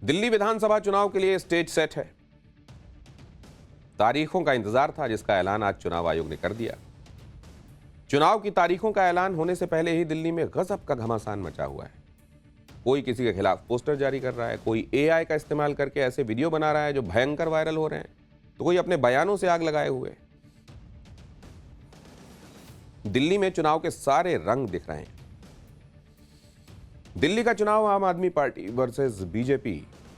दिल्ली विधानसभा चुनाव के लिए स्टेज सेट है। तारीखों का इंतजार था, जिसका ऐलान आज चुनाव आयोग ने कर दिया। चुनाव की तारीखों का ऐलान होने से पहले ही दिल्ली में गजब का घमासान मचा हुआ है। कोई किसी के खिलाफ पोस्टर जारी कर रहा है, कोई एआई का इस्तेमाल करके ऐसे वीडियो बना रहा है जो भयंकर वायरल हो रहे हैं, तो कोई अपने बयानों से आग लगाए हुए। दिल्ली में चुनाव के सारे रंग दिख रहे हैं। दिल्ली का चुनाव आम आदमी पार्टी वर्सेस बीजेपी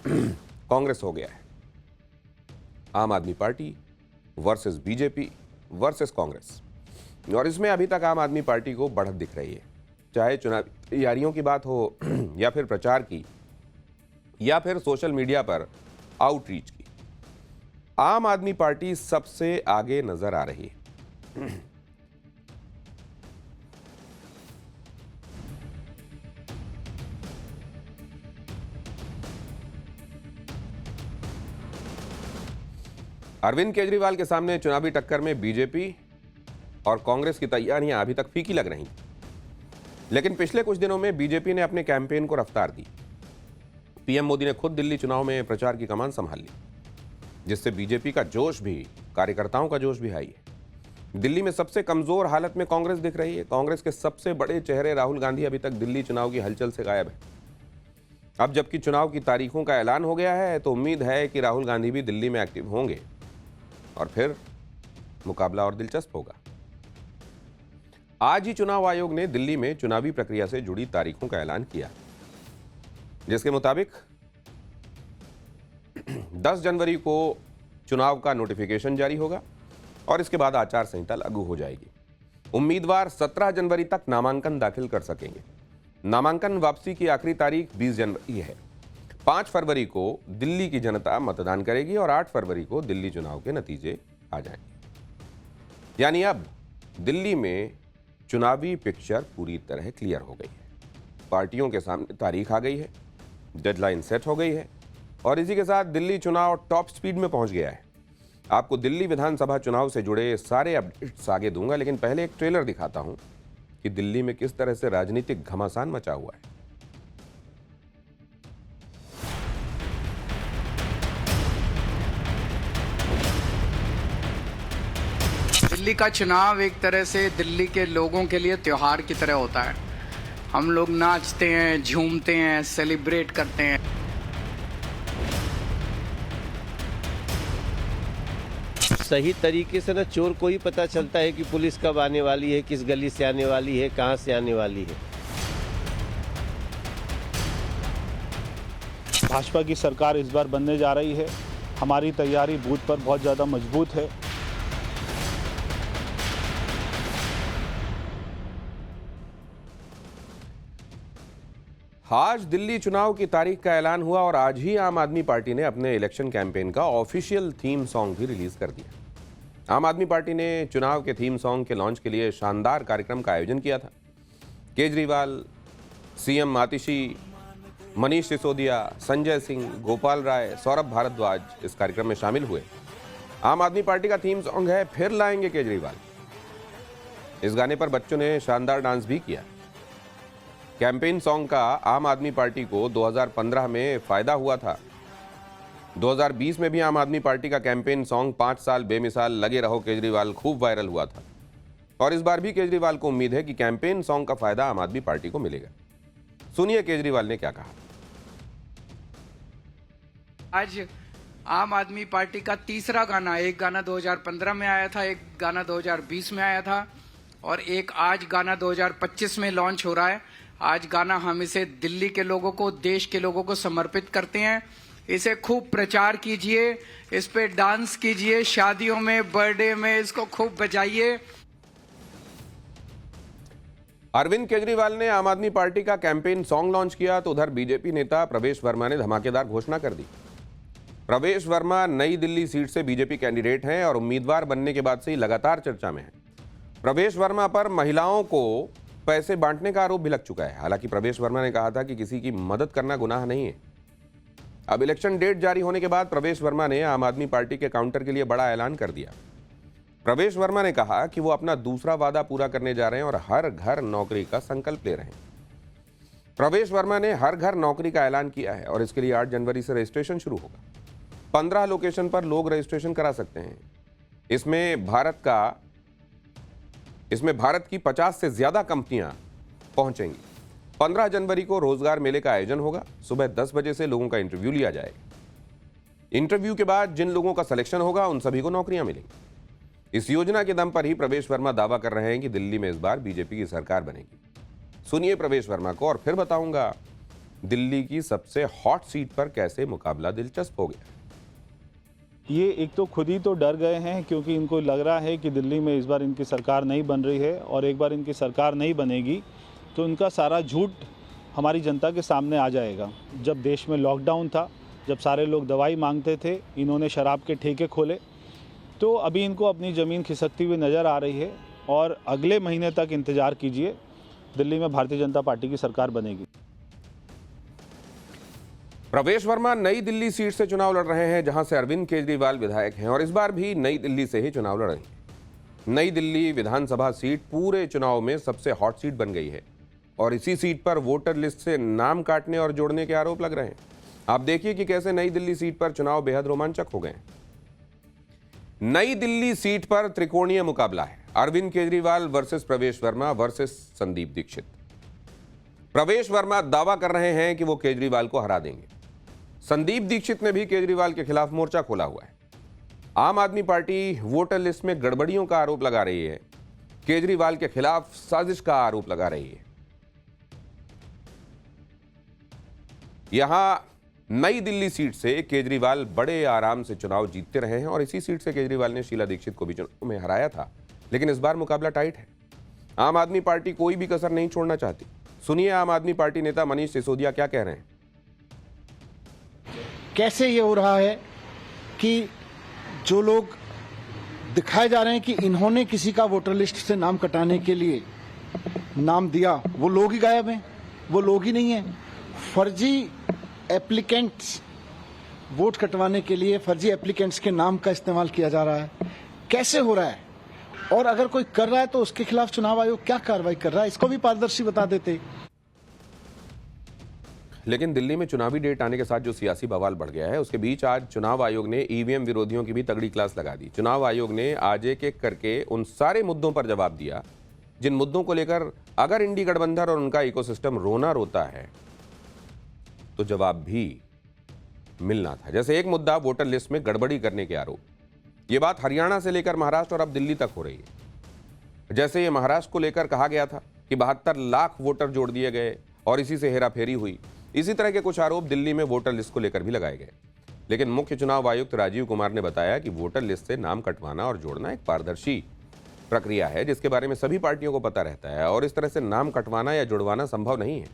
कांग्रेस हो गया है। आम आदमी party versus BJP versus Congress, और इसमें अभी तक आम आदमी पार्टी को बढ़त दिख रही है, चाहे चुनावी तैयारियों की बात हो या फिर प्रचार की या फिर सोशल मीडिया पर आउटरीच की। आम आदमी पार्टी सबसे आगे नजर आ रही है। अरविंद केजरीवाल के सामने चुनावी टक्कर में बीजेपी और कांग्रेस की तैयारियां अभी तक फीकी लग रही, लेकिन पिछले कुछ दिनों में बीजेपी ने अपने कैंपेन को रफ्तार दी। पीएम मोदी ने खुद दिल्ली चुनाव में प्रचार की कमान संभाल ली, जिससे बीजेपी का जोश भी, कार्यकर्ताओं का जोश भी हाई है। दिल्ली में सबसे कमजोर हालत में कांग्रेस दिख रही है। कांग्रेस के सबसे बड़े चेहरे राहुल गांधी अभी तक दिल्ली चुनाव की हलचल से गायब है। अब जबकि चुनाव की तारीखों का ऐलान हो गया है, तो उम्मीद है कि राहुल गांधी भी दिल्ली में एक्टिव होंगे और फिर मुकाबला और दिलचस्प होगा। आज ही चुनाव आयोग ने दिल्ली में चुनावी प्रक्रिया से जुड़ी तारीखों का ऐलान किया, जिसके मुताबिक 10 जनवरी को चुनाव का नोटिफिकेशन जारी होगा और इसके बाद आचार संहिता लागू हो जाएगी। उम्मीदवार 17 जनवरी तक नामांकन दाखिल कर सकेंगे। नामांकन वापसी की आखिरी तारीख 20 जनवरी है। 5 फरवरी को दिल्ली की जनता मतदान करेगी और 8 फरवरी को दिल्ली चुनाव के नतीजे आ जाएंगे। यानी अब दिल्ली में चुनावी पिक्चर पूरी तरह क्लियर हो गई है। पार्टियों के सामने तारीख आ गई है, डेडलाइन सेट हो गई है और इसी के साथ दिल्ली चुनाव टॉप स्पीड में पहुंच गया है। आपको दिल्ली विधानसभा चुनाव से जुड़े सारे अपडेट्स आगे दूंगा, लेकिन पहले एक ट्रेलर दिखाता हूं कि दिल्ली में किस तरह से राजनीतिक घमासान मचा हुआ है। दिल्ली का चुनाव एक तरह से दिल्ली के लोगों के लिए त्योहार की तरह होता है। हम लोग नाचते हैं, झूमते हैं, सेलिब्रेट करते हैं। सही तरीके से ना चोर को ही पता चलता है कि पुलिस कब आने वाली है, किस गली से आने वाली है, कहां से आने वाली है। भाजपा की सरकार इस बार बनने जा रही है। हमारी तैयारी बूथ पर बहुत ज़्यादा मजबूत है। आज दिल्ली चुनाव की तारीख का ऐलान हुआ और आज ही आम आदमी पार्टी ने अपने इलेक्शन कैंपेन का ऑफिशियल थीम सॉन्ग भी रिलीज कर दिया। आम आदमी पार्टी ने चुनाव के थीम सॉन्ग के लॉन्च के लिए शानदार कार्यक्रम का आयोजन किया था। केजरीवाल, सीएम आतिशी, मनीष सिसोदिया, संजय सिंह, गोपाल राय, सौरभ भारद्वाज इस कार्यक्रम में शामिल हुए। आम आदमी पार्टी का थीम सॉन्ग है फिर लाएंगे केजरीवाल। इस गाने पर बच्चों ने शानदार डांस भी किया। कैंपेन सॉन्ग का आम आदमी पार्टी को 2015 में फायदा हुआ था। 2020 में भी आम आदमी पार्टी का कैंपेन सॉन्ग 5 साल बेमिसाल लगे रहो केजरीवाल खूब वायरल हुआ था और इस बार भी केजरीवाल को उम्मीद है कि कैंपेन सॉन्ग का फायदा आम आदमी पार्टी को मिलेगा। सुनिए केजरीवाल ने क्या कहा। आज आम आदमी पार्टी का तीसरा गाना, एक गाना 2015 में आया था, एक गाना 2020 में आया था और एक आज गाना 2025 में लॉन्च हो रहा है। आज गाना हम इसे दिल्ली के लोगों को, देश के लोगों को समर्पित करते हैं। इसे खूब प्रचार कीजिए, इस पे डांस कीजिए, शादियों में, बर्थडे में इसको खूब बजाइए। अरविंद केजरीवाल ने आम आदमी पार्टी का कैंपेन सॉन्ग लॉन्च किया तो उधर बीजेपी नेता प्रवेश वर्मा ने धमाकेदार घोषणा कर दी। प्रवेश वर्मा नई दिल्ली सीट से बीजेपी कैंडिडेट हैं और उम्मीदवार बनने के बाद से ही लगातार चर्चा में हैं। प्रवेश वर्मा पर महिलाओं को पैसे बांटने का आरोप भी लग चुका है। हालांकि प्रवेश वर्मा ने कहा था कि किसी की मदद करना गुनाह नहीं है। अब इलेक्शन डेट जारी होने के बाद प्रवेश वर्मा ने आम आदमी पार्टी के काउंटर के लिए बड़ा ऐलान कर दिया। प्रवेश वर्मा ने कहा कि वो अपना दूसरा वादा पूरा करने जा रहे हैं और हर घर नौकरी का संकल्प ले रहे हैं। प्रवेश वर्मा ने हर घर नौकरी का ऐलान किया है और इसके लिए 8 जनवरी से रजिस्ट्रेशन शुरू होगा। 15 लोकेशन पर लोग रजिस्ट्रेशन करा सकते हैं। इसमें भारत की 50 से ज्यादा कंपनियां पहुंचेंगी। 15 जनवरी को रोजगार मेले का आयोजन होगा। सुबह 10 बजे से लोगों का इंटरव्यू लिया जाएगा। इंटरव्यू के बाद जिन लोगों का सिलेक्शन होगा उन सभी को नौकरियां मिलेंगी। इस योजना के दम पर ही प्रवेश वर्मा दावा कर रहे हैं कि दिल्ली में इस बार बीजेपी की सरकार बनेगी। सुनिए प्रवेश वर्मा को और फिर बताऊंगा दिल्ली की सबसे हॉट सीट पर कैसे मुकाबला दिलचस्प हो गया। ये एक तो खुद ही तो डर गए हैं क्योंकि इनको लग रहा है कि दिल्ली में इस बार इनकी सरकार नहीं बन रही है और एक बार इनकी सरकार नहीं बनेगी तो इनका सारा झूठ हमारी जनता के सामने आ जाएगा। जब देश में लॉकडाउन था, जब सारे लोग दवाई मांगते थे, इन्होंने शराब के ठेके खोले, तो अभी इनको अपनी ज़मीन खिसकती हुई नज़र आ रही है और अगले महीने तक इंतज़ार कीजिए, दिल्ली में भारतीय जनता पार्टी की सरकार बनेगी। प्रवेश वर्मा नई दिल्ली सीट से चुनाव लड़ रहे हैं जहां से अरविंद केजरीवाल विधायक हैं और इस बार भी नई दिल्ली से ही चुनाव लड़ रहे हैं। नई दिल्ली विधानसभा सीट पूरे चुनाव में सबसे हॉट सीट बन गई है और इसी सीट पर वोटर लिस्ट से नाम काटने और जोड़ने के आरोप लग रहे हैं। आप देखिए कि कैसे नई दिल्ली सीट पर चुनाव बेहद रोमांचक हो गए हैं। नई दिल्ली सीट पर त्रिकोणीय मुकाबला है। अरविंद केजरीवाल वर्सेस प्रवेश वर्मा वर्सेस संदीप दीक्षित। प्रवेश वर्मा दावा कर रहे हैं कि वो केजरीवाल को हरा देंगे। संदीप दीक्षित ने भी केजरीवाल के खिलाफ मोर्चा खोला हुआ है। आम आदमी पार्टी वोटर लिस्ट में गड़बड़ियों का आरोप लगा रही है। केजरीवाल के खिलाफ साजिश का आरोप लगा रही है। यहां नई दिल्ली सीट से केजरीवाल बड़े आराम से चुनाव जीतते रहे हैं और इसी सीट से केजरीवाल ने शीला दीक्षित को भी चुनाव में हराया था। लेकिन इस बार मुकाबला टाइट है। आम आदमी पार्टी कोई भी कसर नहीं छोड़ना चाहती। सुनिए आम आदमी पार्टी नेता मनीष सिसोदिया क्या कह रहे हैं। कैसे ये हो रहा है कि जो लोग दिखाए जा रहे हैं कि इन्होंने किसी का वोटर लिस्ट से नाम कटाने के लिए नाम दिया, वो लोग ही गायब हैं, वो लोग ही नहीं हैं। फर्जी एप्लीकेंट्स वोट कटवाने के लिए फर्जी एप्लीकेंट्स के नाम का इस्तेमाल किया जा रहा है। कैसे हो रहा है? और अगर कोई कर रहा है तो उसके खिलाफ चुनाव आयोग क्या कार्रवाई कर रहा है, इसको भी पारदर्शी बता देते। लेकिन दिल्ली में चुनावी डेट आने के साथ जो सियासी बवाल बढ़ गया है, उसके बीच आज चुनाव आयोग ने ईवीएम विरोधियों की भी तगड़ी क्लास लगा दी। चुनाव आयोग ने आज एक एक करके उन सारे मुद्दों पर जवाब दिया जिन मुद्दों को लेकर अगर इंडी गठबंधन और उनका इकोसिस्टम रोना रोता है तो जवाब भी मिलना था। जैसे एक मुद्दा वोटर लिस्ट में गड़बड़ी करने के आरोप। ये बात हरियाणा से लेकर महाराष्ट्र और अब दिल्ली तक हो रही है। जैसे ये महाराष्ट्र को लेकर कहा गया था कि 72 लाख वोटर जोड़ दिए गए और इसी से हेराफेरी हुई, इसी तरह के कुछ आरोप दिल्ली में वोटर लिस्ट को लेकर भी लगाए गए। लेकिन मुख्य चुनाव आयुक्त राजीव कुमार ने बताया कि वोटर लिस्ट से नाम कटवाना और जोड़ना एक पारदर्शी प्रक्रिया है जिसके बारे में सभी पार्टियों को पता रहता है और इस तरह से नाम कटवाना या जुड़वाना संभव नहीं है।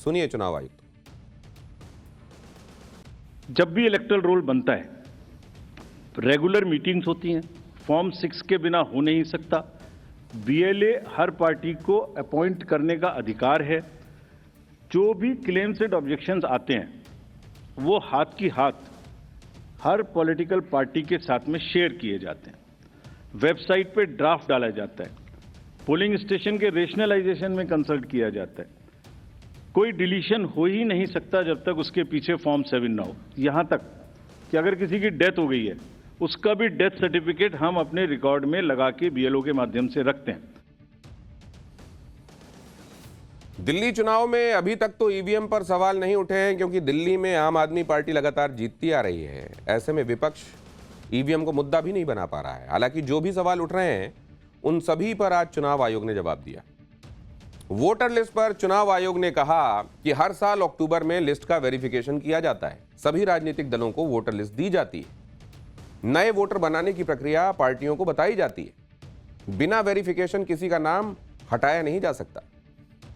सुनिए चुनाव आयुक्त। जब भी इलेक्टोरल रोल बनता है, रेगुलर मीटिंग्स होती हैं, फॉर्म 6 के बिना हो नहीं सकता। बीएलए हर पार्टी को अपॉइंट करने का अधिकार है। जो भी क्लेम्स एंड ऑब्जेक्शंस आते हैं वो हाथ की हाथ हर पॉलिटिकल पार्टी के साथ में शेयर किए जाते हैं। वेबसाइट पे ड्राफ्ट डाला जाता है। पोलिंग स्टेशन के रेशनलाइजेशन में कंसल्ट किया जाता है। कोई डिलीशन हो ही नहीं सकता जब तक उसके पीछे फॉर्म 7 ना हो। यहां तक कि अगर किसी की डेथ हो गई है, उसका भी डेथ सर्टिफिकेट हम अपने रिकॉर्ड में लगा के बीएलओ के माध्यम से रखते हैं। दिल्ली चुनाव में अभी तक तो ईवीएम पर सवाल नहीं उठे हैं क्योंकि दिल्ली में आम आदमी पार्टी लगातार जीतती आ रही है। ऐसे में विपक्ष ईवीएम को मुद्दा भी नहीं बना पा रहा है। हालांकि जो भी सवाल उठ रहे हैं उन सभी पर आज चुनाव आयोग ने जवाब दिया। वोटर लिस्ट पर चुनाव आयोग ने कहा कि हर साल अक्टूबर में लिस्ट का वेरिफिकेशन किया जाता है। सभी राजनीतिक दलों को वोटर लिस्ट दी जाती है। नए वोटर बनाने की प्रक्रिया पार्टियों को बताई जाती है। बिना वेरिफिकेशन किसी का नाम हटाया नहीं जा सकता।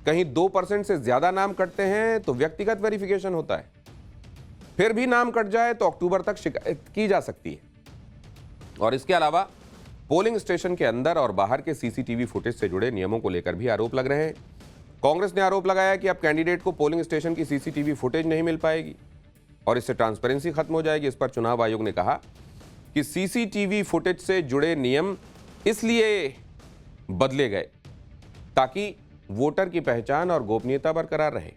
कहीं 2% से ज्यादा नाम कटते हैं तो व्यक्तिगत वेरिफिकेशन होता है। फिर भी नाम कट जाए तो अक्टूबर तक शिकायत की जा सकती है। और इसके अलावा पोलिंग स्टेशन के अंदर और बाहर के सीसीटीवी फुटेज से जुड़े नियमों को लेकर भी आरोप लग रहे हैं। कांग्रेस ने आरोप लगाया कि अब कैंडिडेट को पोलिंग स्टेशन की सीसीटीवी फुटेज नहीं मिल पाएगी और इससे ट्रांसपेरेंसी खत्म हो जाएगी। इस पर चुनाव आयोग ने कहा कि सीसीटीवी फुटेज से जुड़े नियम इसलिए बदले गए ताकि वोटर की पहचान और गोपनीयता बरकरार रहे।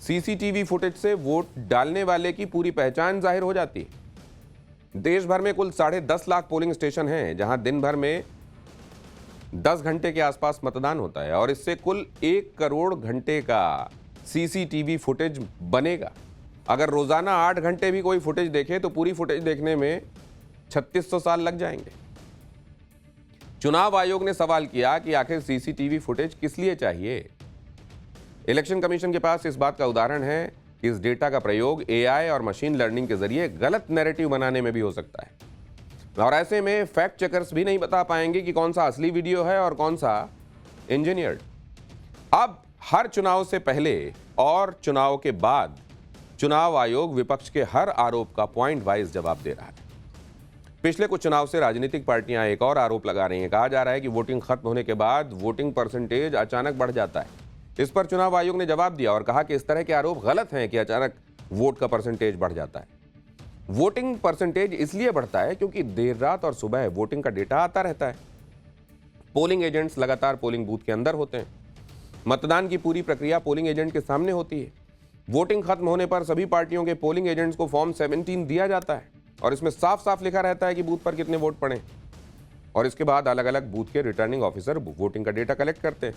सीसीटीवी फुटेज से वोट डालने वाले की पूरी पहचान जाहिर हो जाती है। देश भर में कुल 10.5 लाख पोलिंग स्टेशन हैं जहां दिन भर में 10 घंटे के आसपास मतदान होता है और इससे कुल 1 करोड़ घंटे का सीसीटीवी फुटेज बनेगा। अगर रोजाना 8 घंटे भी कोई फुटेज देखे तो पूरी फुटेज देखने में 3600 साल लग जाएंगे। चुनाव आयोग ने सवाल किया कि आखिर सीसीटीवी फुटेज किस लिए चाहिए। इलेक्शन कमीशन के पास इस बात का उदाहरण है कि इस डेटा का प्रयोग एआई और मशीन लर्निंग के जरिए गलत नैरेटिव बनाने में भी हो सकता है और ऐसे में फैक्ट चेकर्स भी नहीं बता पाएंगे कि कौन सा असली वीडियो है और कौन सा इंजीनियर्ड। अब हर चुनाव से पहले और चुनाव के बाद चुनाव आयोग विपक्ष के हर आरोप का पॉइंट वाइज जवाब दे रहा है। पिछले कुछ चुनाव से राजनीतिक पार्टियां एक और आरोप लगा रही हैं। कहा जा रहा है कि वोटिंग खत्म होने के बाद वोटिंग परसेंटेज अचानक बढ़ जाता है। इस पर चुनाव आयोग ने जवाब दिया और कहा कि इस तरह के आरोप गलत हैं कि अचानक वोट का परसेंटेज बढ़ जाता है। वोटिंग परसेंटेज इसलिए बढ़ता है क्योंकि देर रात और सुबह वोटिंग का डेटा आता रहता है। पोलिंग एजेंट्स लगातार पोलिंग बूथ के अंदर होते हैं। मतदान की पूरी प्रक्रिया पोलिंग एजेंट के सामने होती है। वोटिंग खत्म होने पर सभी पार्टियों के पोलिंग एजेंट्स को फॉर्म 17 दिया जाता है और इसमें साफ साफ लिखा रहता है कि बूथ पर कितने वोट पड़े और इसके बाद अलग अलग बूथ के रिटर्निंग ऑफिसर वोटिंग का डेटा कलेक्ट करते हैं।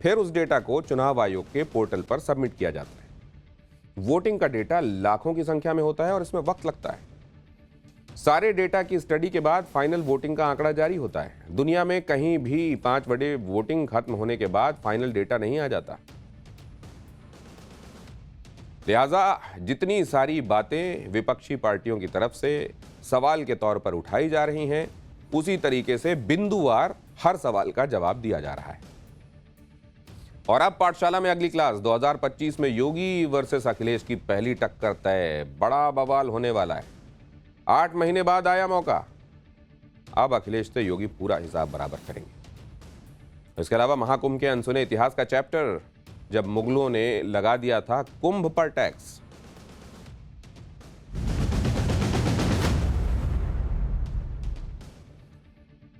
फिर उस डेटा को चुनाव आयोग के पोर्टल पर सबमिट किया जाता है। वोटिंग का डेटा लाखों की संख्या में होता है और इसमें वक्त लगता है। सारे डेटा की स्टडी के बाद फाइनल वोटिंग का आंकड़ा जारी होता है। दुनिया में कहीं भी 5 बड़े वोटिंग खत्म होने के बाद फाइनल डेटा नहीं आ जाता। लिहाजा जितनी सारी बातें विपक्षी पार्टियों की तरफ से सवाल के तौर पर उठाई जा रही हैं, उसी तरीके से बिंदुवार हर सवाल का जवाब दिया जा रहा है। और अब पाठशाला में अगली क्लास 2025 में योगी वर्सेस अखिलेश की पहली टक्कर तय। बड़ा बवाल होने वाला है। 8 महीने बाद आया मौका। अब अखिलेश से योगी पूरा हिसाब बराबर करेंगे। इसके अलावा महाकुंभ के अनसुने इतिहास का चैप्टर, जब मुगलों ने लगा दिया था कुंभ पर टैक्स।